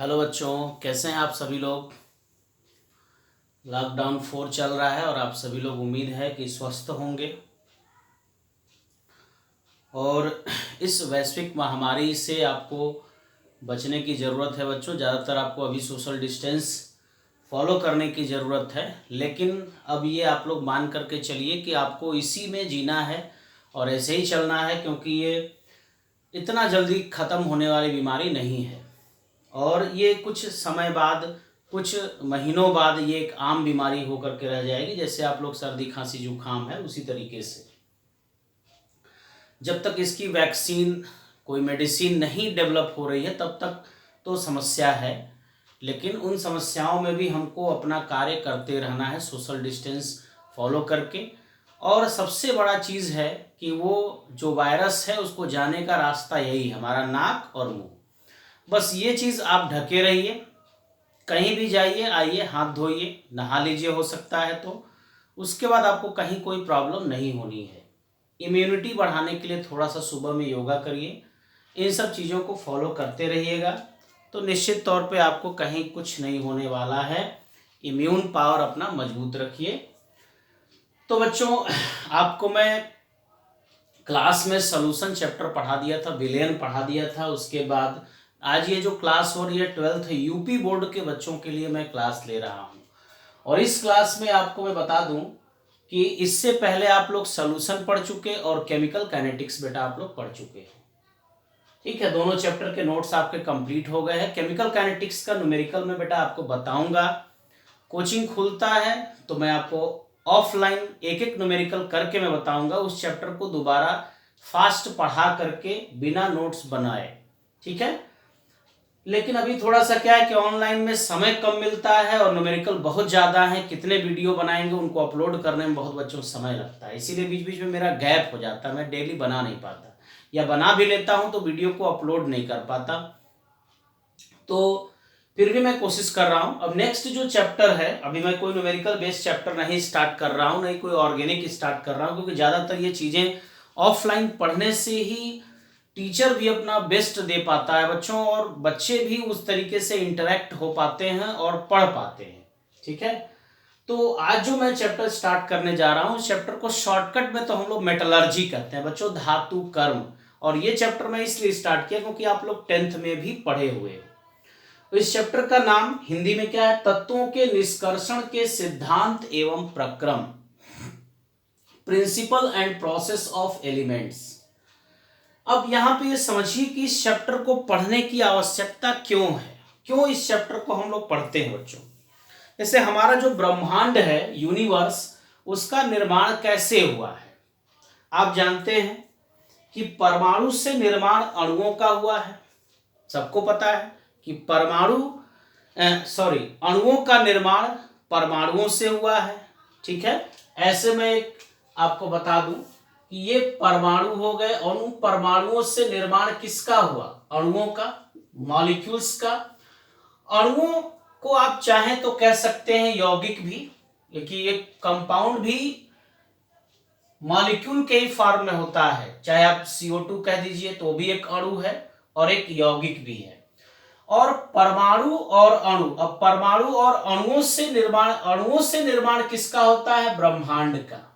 Hello बच्चों, कैसे हैं आप सभी लोग। लॉकडाउन 4 चल रहा है और आप सभी लोग उम्मीद है कि स्वस्थ होंगे। और इस वैश्विक महामारी से आपको बचने की ज़रूरत है बच्चों। ज़्यादातर आपको अभी सोशल डिस्टेंस फॉलो करने की ज़रूरत है, लेकिन अब ये आप लोग मान करके चलिए कि आपको इसी में जीना है और ऐसे ही चलना है, क्योंकि ये इतना जल्दी ख़त्म होने वाली बीमारी नहीं है। और ये कुछ समय बाद, कुछ महीनों बाद ये एक आम बीमारी होकर के रह जाएगी। जैसे आप लोग सर्दी खांसी जुकाम है, उसी तरीके से जब तक इसकी वैक्सीन, कोई मेडिसिन नहीं डेवलप हो रही है, तब तक तो समस्या है। लेकिन उन समस्याओं में भी हमको अपना कार्य करते रहना है, सोशल डिस्टेंस फॉलो करके। और सबसे बड़ा चीज़ है कि वो जो वायरस है उसको जाने का रास्ता यही है, हमारा नाक और मुंह। बस ये चीज़ आप ढके रहिए, कहीं भी जाइए आइए हाथ धोइए, नहा लीजिए हो सकता है तो। उसके बाद आपको कहीं कोई प्रॉब्लम नहीं होनी है। इम्यूनिटी बढ़ाने के लिए थोड़ा सा सुबह में योगा करिए, इन सब चीज़ों को फॉलो करते रहिएगा तो निश्चित तौर पे आपको कहीं कुछ नहीं होने वाला है। इम्यून पावर अपना मजबूत रखिए। तो बच्चों, आपको मैं क्लास में सॉल्यूशन चैप्टर पढ़ा दिया था, विलेन पढ़ा दिया था। उसके बाद आज ये जो क्लास हो रही है 12th यूपी बोर्ड के बच्चों के लिए मैं क्लास ले रहा हूँ। और इस क्लास में आपको मैं बता दूं कि इससे पहले आप लोग सॉल्यूशन पढ़ चुके और केमिकल काइनेटिक्स बेटा आप लोग पढ़ चुके हैं। ठीक है, दोनों चैप्टर के नोट्स आपके कंप्लीट हो गए हैं। केमिकल काइनेटिक्स का न्यूमेरिकल में बेटा आपको बताऊंगा। कोचिंग खुलता है तो मैं आपको ऑफलाइन एक एक न्यूमेरिकल करके मैं बताऊंगा। उस चैप्टर को दोबारा फास्ट पढ़ा करके बिना नोट्स बनाए, ठीक है। लेकिन अभी थोड़ा सा क्या है कि ऑनलाइन में समय कम मिलता है और न्यूमेरिकल बहुत ज़्यादा है। कितने वीडियो बनाएंगे, उनको अपलोड करने में बहुत बच्चों को समय लगता है, इसीलिए बीच बीच में मेरा गैप हो जाता है। मैं डेली बना नहीं पाता, या बना भी लेता हूं तो वीडियो को अपलोड नहीं कर पाता। तो फिर भी मैं कोशिश कर रहा हूं। अब नेक्स्ट जो चैप्टर है, अभी मैं कोई न्यूमेरिकल बेस्ड चैप्टर नहीं स्टार्ट कर रहा हूं, नहीं कोई ऑर्गेनिक स्टार्ट कर रहा हूं, क्योंकि ज़्यादातर ये चीज़ें ऑफलाइन पढ़ने से ही टीचर भी अपना बेस्ट दे पाता है बच्चों, और बच्चे भी उस तरीके से इंटरेक्ट हो पाते हैं और पढ़ पाते हैं, ठीक है। तो आज जो मैं चैप्टर स्टार्ट करने जा रहा हूं, इस चैप्टर को शॉर्टकट में तो हम लोग मेटलर्जी कहते हैं बच्चों, धातु कर्म। और ये चैप्टर मैं इसलिए स्टार्ट किया क्योंकि आप लोग 10th में भी पढ़े हुए हो। तो इस चैप्टर का नाम हिंदी में क्या है? तत्वों के निष्कर्षण के सिद्धांत एवं प्रक्रम, principle and process of elements. अब यहां पे ये समझिए कि इस चैप्टर को पढ़ने की आवश्यकता क्यों है, क्यों इस चैप्टर को हम लोग पढ़ते हैं बच्चों। जैसे हमारा जो ब्रह्मांड है, यूनिवर्स, उसका निर्माण कैसे हुआ है। आप जानते हैं कि परमाणु से निर्माण अणुओं का हुआ है। सबको पता है कि अणुओं का निर्माण परमाणुओं से हुआ है, ठीक है। ऐसे में एक आपको बता दूं कि ये परमाणु हो गए, और उन परमाणुओं से निर्माण किसका हुआ? अणुओं का, मॉलिक्यूल्स का। अणुओं को आप चाहें तो कह सकते हैं यौगिक भी, क्योंकि एक कंपाउंड भी मॉलिक्यूल के ही फॉर्म में होता है। चाहे आप CO2 कह दीजिए तो भी एक अणु है और एक यौगिक भी है। और परमाणु और अणु, अब परमाणु और अणुओं से निर्माण किसका होता है? ब्रह्मांड का।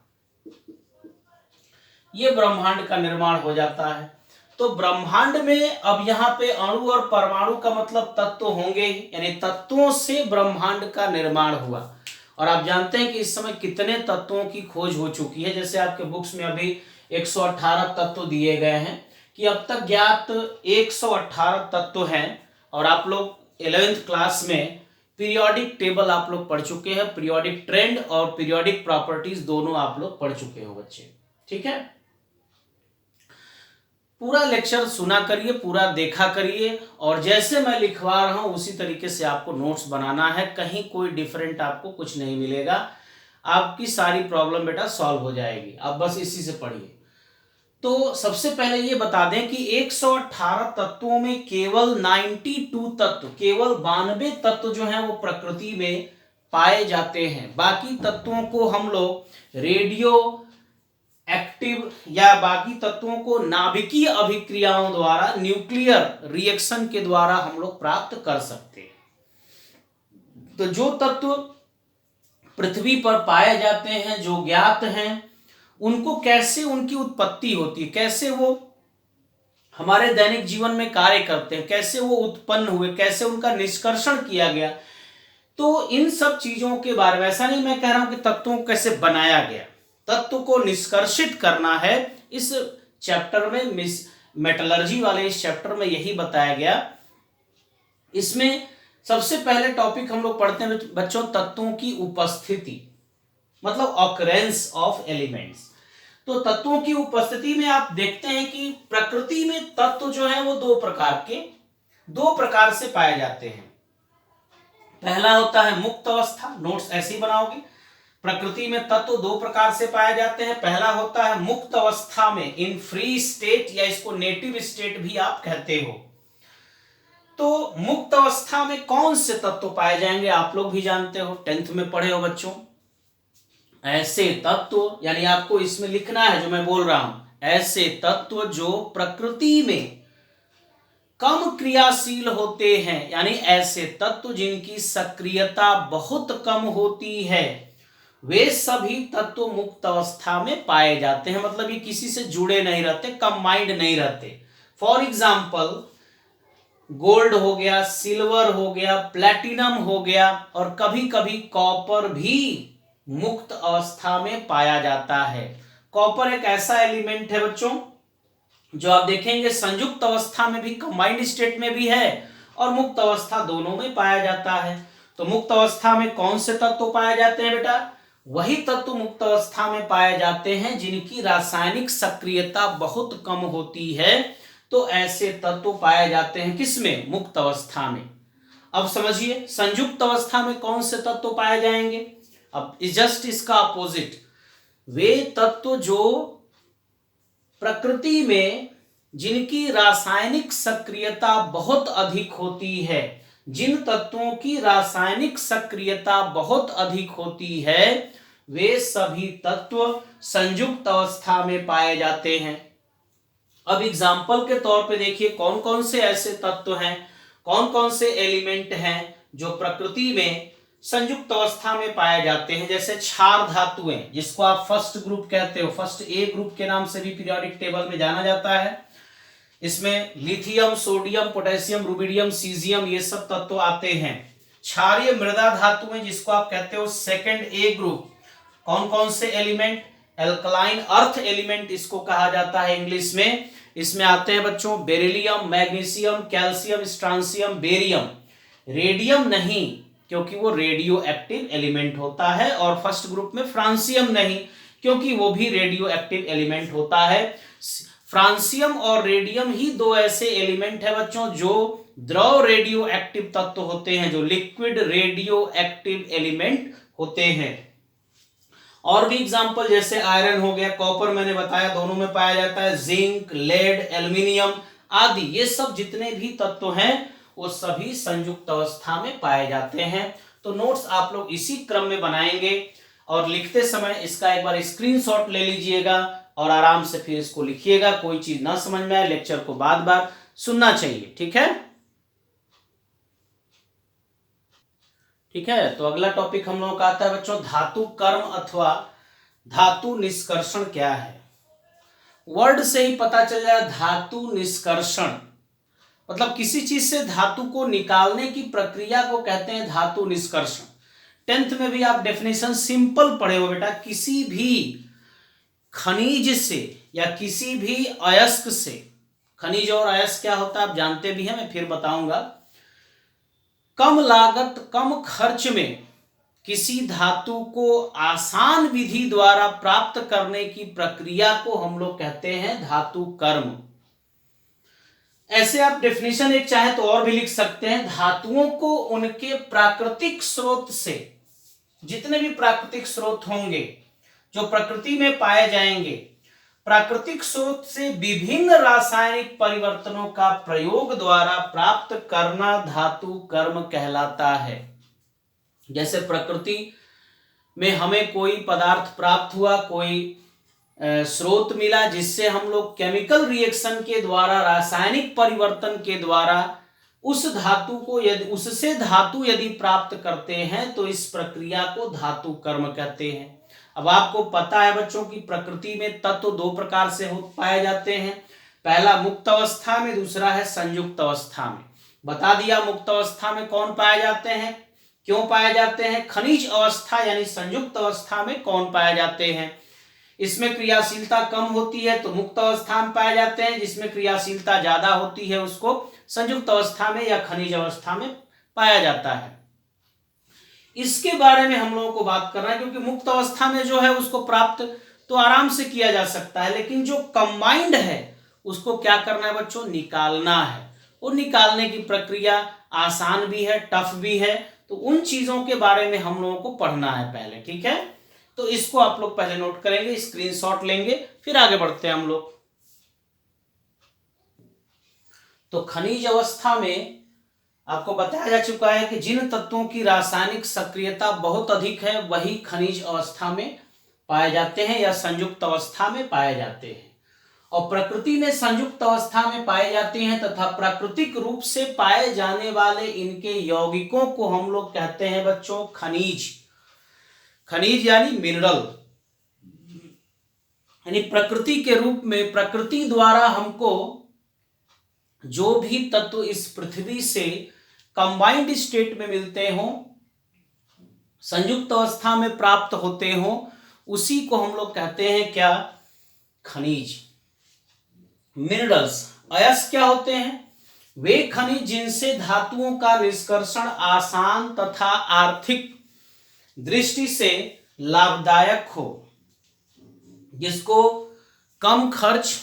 ये ब्रह्मांड का निर्माण हो जाता है। तो ब्रह्मांड में अब यहाँ पे अणु और परमाणु का मतलब तत्व होंगे, यानी तत्वों से ब्रह्मांड का निर्माण हुआ। और आप जानते हैं कि इस समय कितने तत्वों की खोज हो चुकी है। जैसे आपके बुक्स में अभी 118 तत्व दिए गए हैं कि अब तक ज्ञात 118 तत्व हैं। और आप लोग 11th क्लास में पीरियोडिक टेबल आप लोग पढ़ चुके हैं, पीरियोडिक ट्रेंड और पीरियोडिक प्रॉपर्टीज दोनों आप लोग पढ़ चुके हो बच्चे, ठीक है। पूरा लेक्चर सुना करिए, पूरा देखा करिए, और जैसे मैं लिखवा रहा हूं उसी तरीके से आपको नोट्स बनाना है। कहीं कोई डिफरेंट आपको कुछ नहीं मिलेगा। आपकी सारी प्रॉब्लम बेटा सॉल्व हो जाएगी, आप बस इसी से पढ़िए। तो सबसे पहले ये बता दें कि 118 तत्वों में केवल 92 तत्व, केवल 92 तत्व जो हैं वो प्रकृति में पाए जाते हैं। बाकी तत्वों को हम लोग रेडियो एक्टिव या बाकी तत्वों को नाभिकीय अभिक्रियाओं द्वारा, न्यूक्लियर रिएक्शन के द्वारा हम लोग प्राप्त कर सकते हैं। तो जो तत्व पृथ्वी पर पाए जाते हैं, जो ज्ञात हैं, उनको कैसे उनकी उत्पत्ति होती है, कैसे वो हमारे दैनिक जीवन में कार्य करते हैं, कैसे वो उत्पन्न हुए, कैसे उनका निष्कर्षण किया गया, तो इन सब चीजों के बारे में, ऐसा नहीं मैं कह रहा हूं कि तत्वों को कैसे बनाया गया, तत्व को निष्कर्षित करना है। इस चैप्टर में, मेटलर्जी वाले इस चैप्टर में यही बताया गया। इसमें सबसे पहले टॉपिक हम लोग पढ़ते हैं बच्चों, तत्वों की उपस्थिति, मतलब ऑकरेंस ऑफ एलिमेंट्स। तो तत्वों की उपस्थिति में आप देखते हैं कि प्रकृति में तत्व जो है वो दो प्रकार से पाए जाते हैं। पहला होता है मुक्त अवस्था, नोट्स ऐसे ही बनाओगे। प्रकृति में तत्व दो प्रकार से पाए जाते हैं। पहला होता है मुक्त अवस्था में, इन फ्री स्टेट, या इसको नेटिव स्टेट भी आप कहते हो। तो मुक्त अवस्था में कौन से तत्व पाए जाएंगे, आप लोग भी जानते हो, 10th में पढ़े हो बच्चों। ऐसे तत्व, यानी आपको इसमें लिखना है जो मैं बोल रहा हूं, ऐसे तत्व जो प्रकृति में कम क्रियाशील होते हैं, यानी ऐसे तत्व जिनकी सक्रियता बहुत कम होती है, वे सभी तत्व मुक्त अवस्था में पाए जाते हैं। मतलब ये किसी से जुड़े नहीं रहते, कंबाइंड नहीं रहते। फॉर एग्जाम्पल गोल्ड हो गया, सिल्वर हो गया, प्लैटिनम हो गया, और कभी कभी कॉपर भी मुक्त अवस्था में पाया जाता है। कॉपर एक ऐसा एलिमेंट है बच्चों जो आप देखेंगे संयुक्त अवस्था में भी, कंबाइंड स्टेट में भी है, और मुक्त अवस्था दोनों में पाया जाता है। तो मुक्त अवस्था में कौन से तत्व पाए जाते हैं बेटा? वही तत्व मुक्त अवस्था में पाए जाते हैं जिनकी रासायनिक सक्रियता बहुत कम होती है। तो ऐसे तत्व पाए जाते हैं किसमें? मुक्त अवस्था में। अब समझिए संयुक्त अवस्था में कौन से तत्व पाए जाएंगे? अब जस्ट इसका अपोजिट, वे तत्व जो प्रकृति में जिनकी रासायनिक सक्रियता बहुत अधिक होती है, जिन तत्वों की रासायनिक सक्रियता बहुत अधिक होती है, वे सभी तत्व संयुक्त अवस्था में पाए जाते हैं। अब एग्जाम्पल के तौर पे देखिए कौन कौन से ऐसे तत्व हैं, कौन कौन से एलिमेंट हैं जो प्रकृति में संयुक्त अवस्था में पाए जाते हैं। जैसे क्षार धातुएं, जिसको आप फर्स्ट ग्रुप कहते हो, फर्स्ट ए ग्रुप के नाम से भी पीरियोडिक टेबल में जाना जाता है। इसमें lithium, sodium, potassium, rubidium, caesium, ये सब तत्व आते हैं। क्षारीय मृदा धातुएं, जिसको आप कहते हो सेकंड ए ग्रुप, कौन कौन से एलिमेंट? एल्कलाइन अर्थ एलिमेंट इसको कहा जाता है इंग्लिश में। इसमें आते हैं बच्चों beryllium, magnesium, calcium, strontium, barium. Radium नहीं, क्योंकि वो रेडियो एक्टिव एलिमेंट होता है, और फर्स्ट ग्रुप में फ्रांसियम नहीं, क्योंकि वो भी रेडियो एक्टिव एलिमेंट होता है। फ्रांसियम और रेडियम ही दो ऐसे एलिमेंट है बच्चों जो द्रव रेडियो एक्टिव तत्व होते हैं, जो लिक्विड रेडियो एक्टिव एलिमेंट होते हैं। और भी एग्जांपल जैसे आयरन हो गया, कॉपर मैंने बताया दोनों में पाया जाता है, जिंक, लेड, एल्युमिनियम आदि, ये सब जितने भी तत्व हैं वो सभी संयुक्त अवस्था में पाए जाते हैं। तो नोट्स आप लोग इसी क्रम में बनाएंगे, और लिखते समय इसका एक बार स्क्रीनशॉट ले लीजिएगा और आराम से फिर इसको लिखिएगा। कोई चीज ना समझ में आए, लेक्चर को बार बार सुनना चाहिए, ठीक है? ठीक है, तो अगला टॉपिक हम लोगों का आता है बच्चों धातु कर्म अथवा धातु निष्कर्षण क्या है। वर्ड से ही पता चल जाए, धातु निष्कर्षण मतलब किसी चीज से धातु को निकालने की प्रक्रिया को कहते हैं धातु निष्कर्षण। 10th में भी आप डेफिनेशन सिंपल पढ़े हो बेटा, किसी भी खनिज से या किसी भी अयस्क से, खनिज और अयस्क क्या होता है आप जानते भी हैं, मैं फिर बताऊंगा। कम लागत कम खर्च में किसी धातु को आसान विधि द्वारा प्राप्त करने की प्रक्रिया को हम लोग कहते हैं धातु कर्म। ऐसे आप डेफिनेशन एक चाहे तो और भी लिख सकते हैं, धातुओं को उनके प्राकृतिक स्रोत से, जितने भी प्राकृतिक स्रोत होंगे जो प्रकृति में पाए जाएंगे, प्राकृतिक स्रोत से विभिन्न रासायनिक परिवर्तनों का प्रयोग द्वारा प्राप्त करना धातु कर्म कहलाता है। जैसे प्रकृति में हमें कोई पदार्थ प्राप्त हुआ, कोई स्रोत मिला जिससे हम लोग केमिकल रिएक्शन के द्वारा, रासायनिक परिवर्तन के द्वारा उस धातु को उससे धातु यदि प्राप्त करते हैं तो इस प्रक्रिया को धातु कर्म कहते हैं। अब आपको पता है बच्चों की प्रकृति में तत्व दो प्रकार से पाए जाते हैं, पहला मुक्त अवस्था में, दूसरा है संयुक्त अवस्था में। बता दिया मुक्त अवस्था में कौन पाए जाते हैं, क्यों पाए जाते हैं, खनिज अवस्था यानी संयुक्त अवस्था में कौन पाए जाते हैं। इसमें क्रियाशीलता कम होती है तो मुक्त अवस्था में पाए जाते हैं, जिसमें क्रियाशीलता ज्यादा होती है उसको संयुक्त अवस्था में या खनिज अवस्था में पाया जाता है। इसके बारे में हम लोगों को बात करना है, क्योंकि मुक्त अवस्था में जो है उसको प्राप्त तो आराम से किया जा सकता है, लेकिन जो कंबाइंड है उसको क्या करना है बच्चों, निकालना है। और निकालने की प्रक्रिया आसान भी है, टफ भी है, तो उन चीजों के बारे में हम लोगों को पढ़ना है पहले, ठीक है। तो इसको आप लोग पहले नोट करेंगे, स्क्रीनशॉट लेंगे, फिर आगे बढ़ते हैं हम लोग। तो खनिज अवस्था में आपको बताया जा चुका है कि जिन तत्वों की रासायनिक सक्रियता बहुत अधिक है वही खनिज अवस्था में पाए जाते हैं या संयुक्त अवस्था में पाए जाते हैं। और प्रकृति में संयुक्त अवस्था में पाए जाते हैं तथा प्राकृतिक रूप से पाए जाने वाले इनके यौगिकों को हम लोग कहते हैं बच्चों खनिज। खनिज यानी मिनरल, यानी प्रकृति के रूप में, प्रकृति द्वारा हमको जो भी तत्व इस पृथ्वी से कंबाइंड स्टेट में मिलते हों, संयुक्त अवस्था में प्राप्त होते हों, उसी को हम लोग कहते हैं क्या, खनिज। मिनरल्स, अयस्क क्या होते हैं, वे खनिज जिनसे धातुओं का निष्कर्षण आसान तथा आर्थिक दृष्टि से लाभदायक हो, जिसको कम खर्च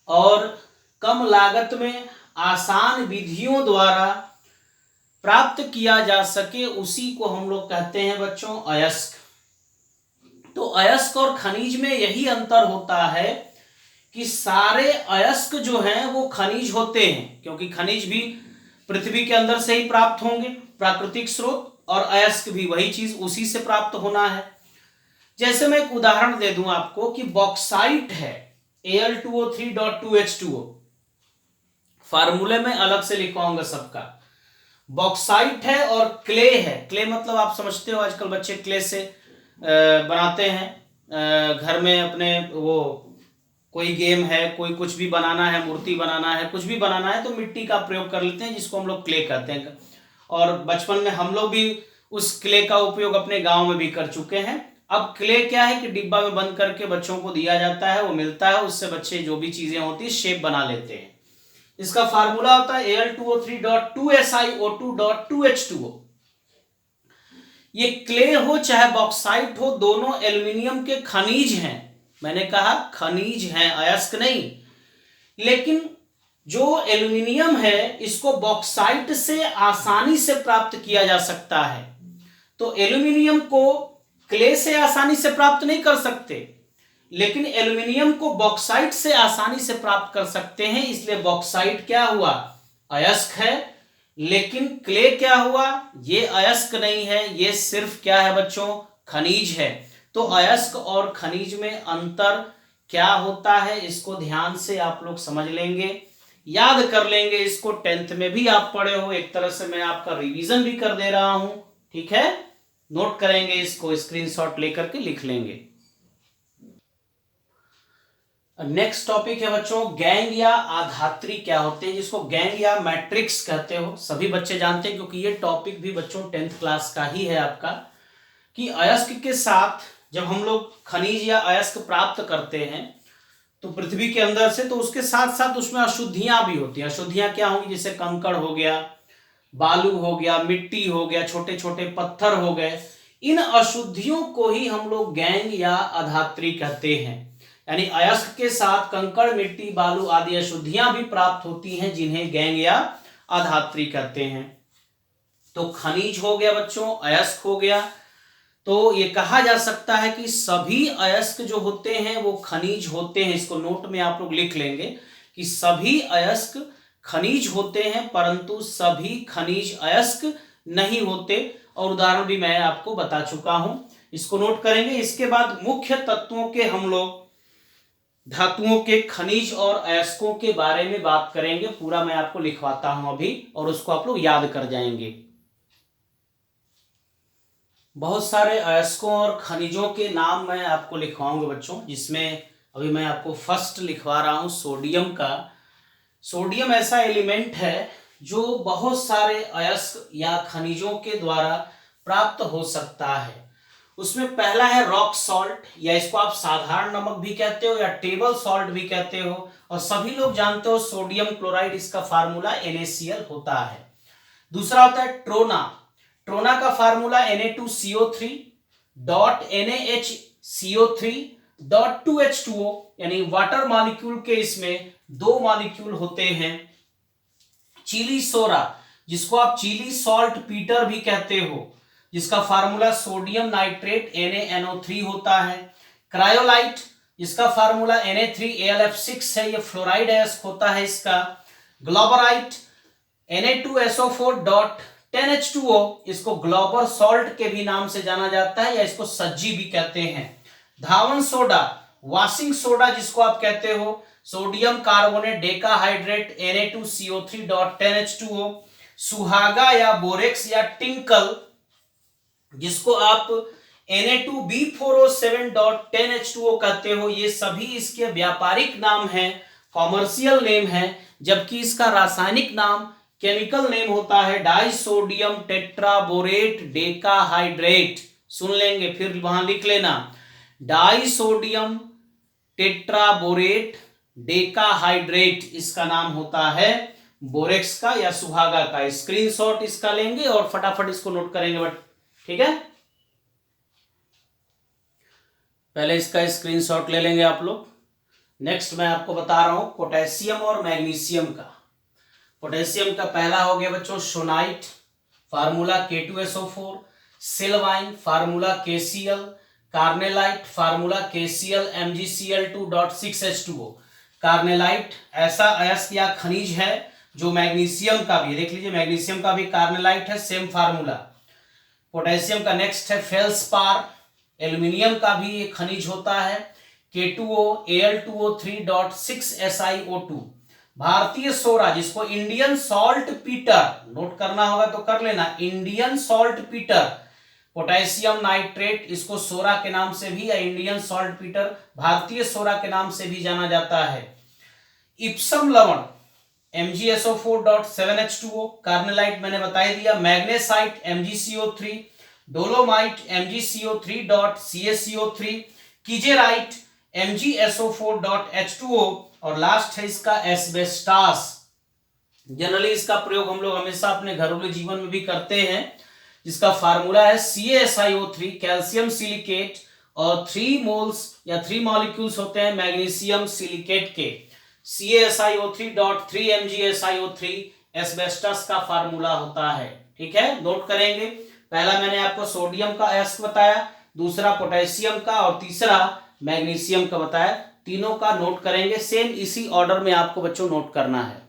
और कम लागत में आसान विधियों द्वारा प्राप्त किया जा सके, उसी को हम लोग कहते हैं बच्चों अयस्क। तो अयस्क और खनिज में यही अंतर होता है कि सारे अयस्क जो हैं वो खनिज होते हैं, क्योंकि खनिज भी पृथ्वी के अंदर से ही प्राप्त होंगे, प्राकृतिक स्रोत, और अयस्क भी वही चीज उसी से प्राप्त होना है। जैसे मैं एक उदाहरण दे दूं आपको कि बॉक्साइट है Al2O3.2H2O, फार्मूले में अलग से लिखवाऊंगा सबका। बॉक्साइट है और क्ले है, क्ले मतलब आप समझते हो आजकल बच्चे क्ले से बनाते हैं घर में अपने, वो कोई गेम है, कोई कुछ भी बनाना है, मूर्ति बनाना है, कुछ भी बनाना है तो मिट्टी का प्रयोग कर लेते हैं, जिसको हम लोग क्ले कहते हैं। और बचपन में हम लोग भी उस क्ले का उपयोग अपने गांव में भी कर चुके हैं। अब क्ले क्या है कि डिब्बा में बंद करके बच्चों को दिया जाता है, वो मिलता है, उससे बच्चे जो भी चीजें होती है शेप बना लेते हैं। इसका फार्मूला होता है Al2O3.2SiO2.2H2O। ये क्ले हो चाहे बॉक्साइट हो, दोनों एल्युमिनियम के खनिज हैं। मैंने कहा खनिज हैं, अयस्क नहीं। लेकिन जो एल्युमिनियम है इसको बॉक्साइट से आसानी से प्राप्त किया जा सकता है, तो एल्युमिनियम को क्ले से आसानी से प्राप्त नहीं कर सकते, लेकिन एल्युमिनियम को बॉक्साइट से आसानी से प्राप्त कर सकते हैं। इसलिए बॉक्साइट क्या हुआ, अयस्क है। लेकिन क्ले क्या हुआ, ये अयस्क नहीं है, ये सिर्फ क्या है बच्चों, खनिज है। तो अयस्क और खनिज में अंतर क्या होता है, इसको ध्यान से आप लोग समझ लेंगे, याद कर लेंगे। इसको 10th में भी आप पढ़े हो, एक तरह से मैं आपका रिवीजन भी कर दे रहा हूं, ठीक है। नोट करेंगे, इसको स्क्रीनशॉट लेकर के लिख लेंगे। नेक्स्ट टॉपिक है बच्चों गैंग या आधात्री क्या होते हैं, जिसको गैंग या मैट्रिक्स कहते हो। सभी बच्चे जानते हैं क्योंकि ये टॉपिक भी बच्चों 10th क्लास का ही है आपका, कि अयस्क के साथ जब हम लोग खनिज या अयस्क प्राप्त करते हैं तो पृथ्वी के अंदर से, तो उसके साथ साथ उसमें अशुद्धियां भी होती हैं। अशुद्धियां क्या होंगी, जैसे कंकड़ हो गया, बालू हो गया, मिट्टी हो गया, छोटे छोटे पत्थर हो गए। इन अशुद्धियों को ही हम लोग गैंग या अधात्री कहते हैं। यानी अयस्क के साथ कंकड़, मिट्टी, बालू आदि अशुद्धियां भी प्राप्त होती हैं, जिन्हें गैंग या अधात्री कहते हैं। तो खनिज हो गया बच्चों, अयस्क हो गया। तो ये कहा जा सकता है कि सभी अयस्क जो होते हैं वो खनिज होते हैं। इसको नोट में आप लोग लिख लेंगे कि सभी अयस्क खनिज होते हैं, परंतु सभी खनिज अयस्क नहीं होते। और उदाहरण भी मैं आपको बता चुका हूं। इसको नोट करेंगे। इसके बाद मुख्य तत्वों के हम लोग धातुओं के खनिज और अयस्कों के बारे में बात करेंगे। पूरा मैं आपको लिखवाता हूं अभी और उसको आप लोग याद कर जाएंगे। बहुत सारे अयस्कों और खनिजों के नाम मैं आपको लिखवाऊंगा बच्चों, जिसमें अभी मैं आपको फर्स्ट लिखवा रहा हूं सोडियम का। सोडियम ऐसा एलिमेंट है जो बहुत सारे अयस्क या खनिजों के द्वारा प्राप्त हो सकता है। उसमें पहला है रॉक सॉल्ट, या इसको आप साधारण नमक भी कहते हो या टेबल सॉल्ट भी कहते हो, और सभी लोग जानते हो सोडियम क्लोराइड, इसका फार्मूला NaCl होता है। दूसरा होता है ट्रोना। ट्रोना का formula Na2CO3 dot NaHCO3 dot 2H2O, यानी वाटर मॉलिक्यूल के इसमें 2 मॉलिक्यूल होते हैं। चिली सोरा, जिसको आप चिली सॉल्ट पीटर भी कहते हो, जिसका फार्मूला सोडियम नाइट्रेट NaNO3 होता है। क्रायोलाइट, जिसका फार्मूला Na3AlF6 है, ये फ्लोराइड अयस्क होता है इसका। ग्लोबराइट Na2SO4 डॉट 10H2O, इसको ग्लोबर सॉल्ट के भी नाम से जाना जाता है या इसको सज्जी भी कहते हैं। धावन सोडा, वॉशिंग सोडा जिसको आप कहते हो, sodium carbonate decahydrate Na2CO3 dot 10H2O। सुहागा या बोरेक्स या टिंकल, जिसको आप Na2B4O7 डॉट 10H2O कहते हो, ये सभी इसके व्यापारिक नाम हैं, कॉमर्शियल नेम है, जबकि इसका रासायनिक नाम, केमिकल नेम होता है डाइसोडियम टेट्राबोरेट डेकाहाइड्रेट। सुन लेंगे, फिर वहां लिख लेना, डाइसोडियम टेट्राबोरेट डेकाहाइड्रेट, इसका नाम होता है बोरेक्स का या सुहागा का। स्क्रीनशॉट इसका लेंगे और फटाफट इसको नोट करेंगे बट, ठीक है। पहले इसका स्क्रीनशॉट ले लेंगे आप लोग। नेक्स्ट मैं आपको बता रहा हूं पोटेशियम और मैग्नीशियम का। पोटेशियम का पहला हो गया बच्चों schoenite, formula K2SO4। Sylvine, formula KCl। Carnallite, formula KCl MgCl2.6H2O। Carnallite ऐसा अयस्क या खनिज है जो मैग्नीशियम का भी, देख लीजिए मैग्नीशियम का भी कार्नेलाइट है, सेम फार्मूला। पोटेशियम का नेक्स्ट है फेल्सपार, एल्यूमिनियम का भी एक खनिज होता है, K2O Al2O3.6SiO2। भारतीय सोरा, जिसको इंडियन सॉल्ट पीटर, नोट करना होगा तो कर लेना, Indian salt Peter, potassium nitrate, इसको सोरा के नाम से भी या इंडियन सॉल्ट पीटर, भारतीय सोरा के नाम से भी जाना जाता है। इप्सम लवण MgSO4.7H2O, कार्नेलाइट मैंने बता ही दिया। Magnesite MgCO3, dolomite MgCO3.CaCO3, कीजेराइट MgSO4.H2O, और लास्ट है इसका एस्बेस्टास। जनरली इसका प्रयोग हम लोग हमेशा अपने घरेलू जीवन में भी करते हैं, जिसका फार्मूला है CaSiO3, कैल्शियम सिलिकेट, और 3 मोल्स या 3 मॉलिक्यूल्स होते हैं मैग्नीशियम सिलिकेट के, CaSiO3.3 MgSiO3 एस्बेस्टस का फार्मूला होता है। ठीक है, नोट करेंगे। पहला मैंने आपको सोडियम का अयस्क बताया, दूसरा पोटेशियम का, और तीसरा मैग्नीशियम का बताया। तीनों का नोट करेंगे, सेम इसी ऑर्डर में आपको बच्चों नोट करना है।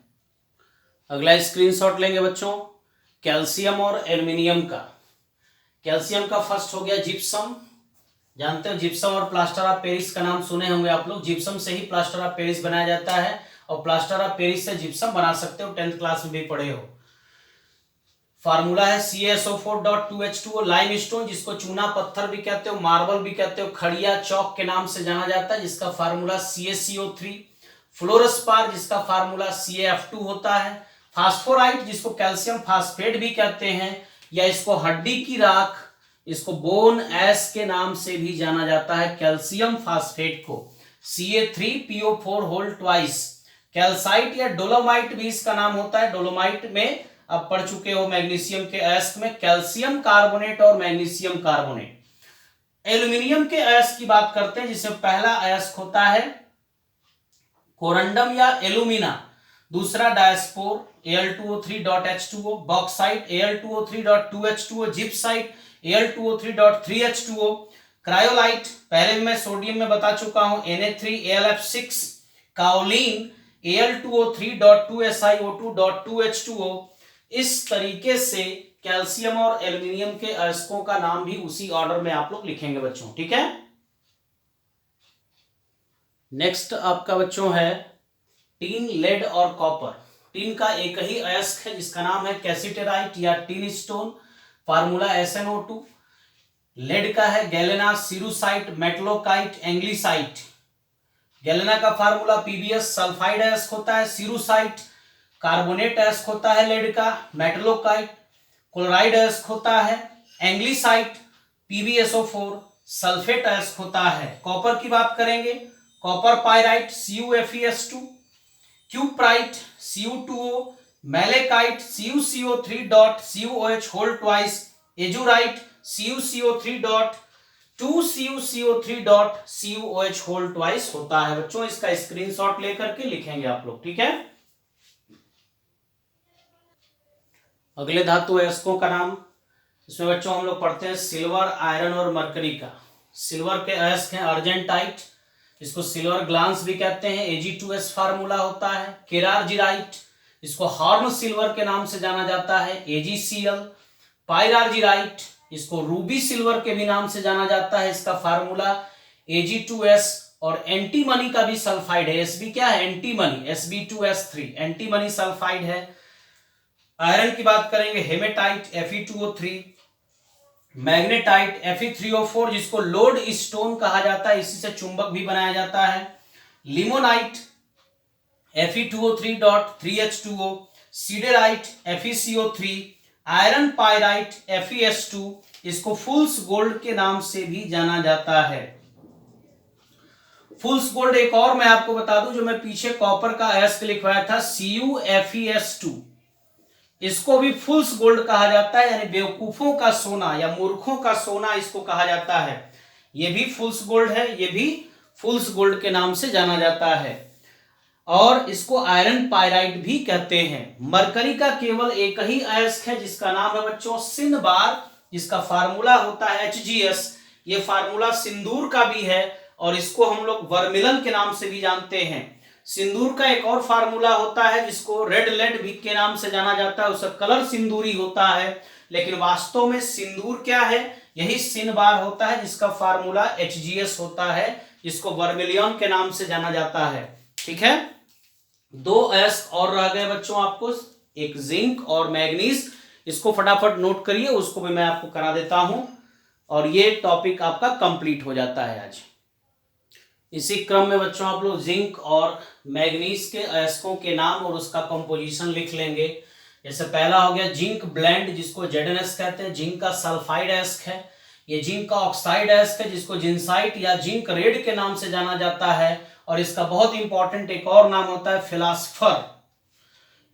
अगला स्क्रीनशॉट लेंगे बच्चों कैल्शियम और एल्यूमिनियम का। कैल्शियम का फर्स्ट हो गया जिप्सम, जानते हो जिप्सम और प्लास्टर ऑफ पेरिस का नाम सुने होंगे आप लोग। जिप्सम से ही प्लास्टर ऑफ पेरिस बनाया जाता है और प्लास्टर ऑफ पेरिस से जिप्सम बना सकते हो, 10th क्लास में भी पढ़े हो। फार्मूला है CaSO4.2H2O। लाइमस्टोन, जिसको चूना पत्थर भी कहते हो, मार्बल भी कहते हो, खड़िया चौक के नाम से जाना जाता है, जिसका फार्मूला CaCO3। फ्लोरस्पार, जिसका फार्मूला CaF2 होता है। फास्फोराइट, जिसको कैल्शियम फास्फेट भी कहते हैं, या इसको हड्डी की राख, इसको बोन एश के नाम से भी जाना जाता है, कैल्शियम फास्फेट को, Ca3PO4 होल ट्वाइस। कैल्साइट या डोलोमाइट भी इसका नाम होता है। डोलोमाइट में अब पढ़ चुके हो मैग्नीशियम के अयस्क में कैल्शियम कार्बोनेट और मैग्नीशियम कार्बोनेट। एल्यूमिनियम के अयस्क की बात करते हैं, जिसमें पहला अयस्क होता है कोरंडम या एलुमिना, दूसरा diaspore Al2O3.H2O, bauxite Al2O3.2H2O, gypsite Al2O3.3H2O, cryolite पहले मैं सोडियम में बता चुका हूं Na3AlF6, काओलिन Al2O3.2SiO2.2H2O। इस तरीके से कैल्शियम और एल्यूमिनियम के अयस्कों का नाम भी उसी ऑर्डर में आप लोग लिखेंगे बच्चों, ठीक है। नेक्स्ट आपका बच्चों है टीन, लेड और कॉपर। टीन का एक ही अयस्क है जिसका नाम है कैसिटेराइट या tin stone, formula SnO2। Lead का है गैलेना, सिरुसाइट, मेटलोकाइट, एंग्लिसाइट। गैलेना का फार्मूला PbS, सल्फाइड अयस्क होता है। सिरुसाइट कार्बोनेट अयस्क होता है लेड का। मेटलोकाइट क्लोराइड अयस्क होता है। एंग्लिसाइट PbSO4 सल्फेट अयस्क होता है। कॉपर की बात करेंगे, copper pyrite CuFeS2, cuprite Cu2O, malachite CuCO3 dot CuOH whole twice, azurite CuCO3 dot 2CuCO3 dot CuOH whole twice होता है बच्चों। इसका स्क्रीनशॉट लेकर के लिखेंगे आप लोग, ठीक है। अगले धातु अयस्कों का नाम, इसमें बच्चों हम लोग पढ़ते हैं सिल्वर, आयरन और मरकरी का। सिल्वर के अयस्क हैं अर्जेंटाइट, इसको सिल्वर ग्लांस भी कहते हैं, Ag2S फार्मूला होता है। केरारजीराइट, इसको हॉर्न सिल्वर के नाम से जाना जाता है, AgCl। पायरारजीराइट, इसको रूबी सिल्वर के भी नाम से जाना जाता है, इसका फार्मूला Ag2S। और एंटीमनी का भी सल्फाइड है, Sb क्या है, एंटीमनी, Sb2S3 एंटीमनी सल्फाइड है। आयरन की बात करेंगे हेमेटाइट Fe2O3, मैग्नेटाइट Fe3O4 जिसको लोड स्टोन कहा जाता है, इसी से चुंबक भी बनाया जाता है। Limonite Fe2O3 dot 3H2O, siderite FeCO3, iron pyrite FeS2, इसको फुल्स गोल्ड के नाम से भी जाना जाता है। फुल्स गोल्ड एक और मैं आपको बता दूं, जो मैं पीछे कॉपर का अयस्क लिखवाया था CuFeS2, इसको भी फुल्स गोल्ड कहा जाता है, यानी बेवकूफों का सोना या मूर्खों का सोना इसको कहा जाता है। ये भी फुल्स गोल्ड है, ये भी फुल्स गोल्ड के नाम से जाना जाता है। और इसको आयरन पायराइट भी कहते हैं। मरकरी का केवल एक ही अयस्क है जिसका नाम है बच्चों सिनबार, जिसका फार्मूला होता है HgS। ये फार्मूला सिंदूर का भी है और इसको हम लोग वर्मिलन के नाम से भी जानते हैं। सिंदूर का एक और फार्मूला होता है जिसको रेड लेड भी के नाम से जाना जाता है, उसका कलर सिंदूरी होता है, लेकिन वास्तव में सिंदूर क्या है, यही सिनबार होता है जिसका फार्मूला HgS होता है, जिसको वर्मिलियन के नाम से जाना जाता है, ठीक है। दो अयस्क और रह गए बच्चों आपको, एक जिंक और मैग्नीज, इसको फटाफट नोट करिए, उसको भी मैं आपको करा देता हूं और ये टॉपिक आपका कंप्लीट हो जाता है आज। इसी क्रम में बच्चों आप लोग जिंक और मैग्नीज के अयस्कों के नाम और उसका कंपोजिशन लिख लेंगे। जैसे पहला हो गया जिंक ब्लेंड, जिसको ZnS कहते हैं, जिंक का सल्फाइड अयस्क है। ये जिंक का ऑक्साइड अयस्क है जिसको जिंसाइट या जिंक रेड के नाम से जाना जाता है। और इसका बहुत इंपॉर्टेंट एक और नाम होता है फिलास्फर,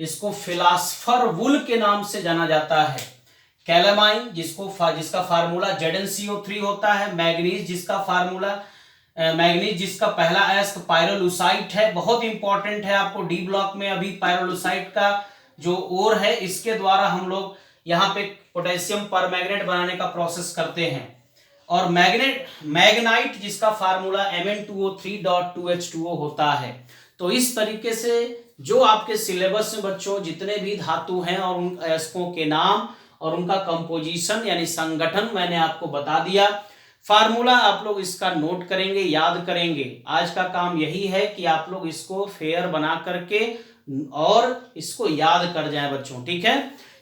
इसको फिलास्फर वुल के नाम से जाना जाता है। कैलामाइन जिसका फार्मूला ZnCO3 होता है। मैग्नीज जिसका पहला अयस्क पायरोलुसाइट है, बहुत इंपॉर्टेंट है, आपको डी ब्लॉक में अभी पायरोलुसाइट का जो ओर है इसके द्वारा हम लोग यहाँ पे पोटेशियम परमैंगनेट बनाने का प्रोसेस करते हैं। और मैग्नाइट जिसका फार्मूला Mn2O3.2H2O होता है। तो इस तरीके से जो आपके सिलेबस में बच्चों जितने भी धातु हैं और उन अयस्कों के नाम और उनका कंपोजिशन यानी संगठन मैंने आपको बता दिया। फार्मूला आप लोग इसका नोट करेंगे, याद करेंगे। आज का काम यही है कि आप लोग इसको फेयर बना करके और इसको याद कर जाएं बच्चों, ठीक है।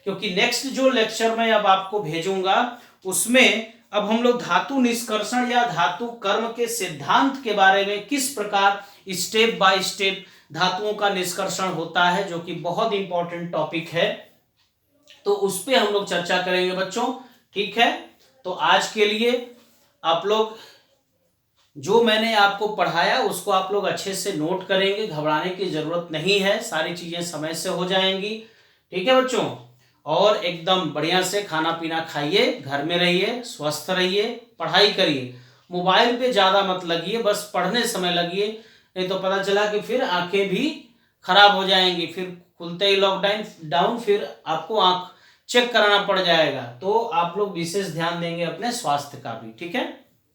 क्योंकि नेक्स्ट जो लेक्चर में अब आपको भेजूंगा उसमें अब हम लोग धातु निष्कर्षण या धातु कर्म के सिद्धांत के बारे में किस प्रकार स्टेप बाय स्टेप धातुओं का निष्कर्षण होता है, जो कि बहुत इंपॉर्टेंट टॉपिक है, तो उस पर हम लोग चर्चा करेंगे बच्चों, ठीक है। तो आज के लिए आप लोग जो मैंने आपको पढ़ाया उसको आप लोग अच्छे से नोट करेंगे, घबराने की जरूरत नहीं है, सारी चीजें समय से हो जाएंगी, ठीक है बच्चों। और एकदम बढ़िया से खाना पीना खाइए, घर में रहिए, स्वस्थ रहिए, पढ़ाई करिए, मोबाइल पे ज्यादा मत लगिए, बस पढ़ने समय लगिए, नहीं तो पता चला कि फिर आंखें भी खराब हो जाएंगी, फिर खुलते ही लॉकडाउन फिर आपको आंख चेक कराना पड़ जाएगा। तो आप लोग विशेष ध्यान देंगे अपने स्वास्थ्य का भी, ठीक है।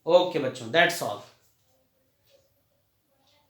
ओके बच्चों, दैट्स ऑल।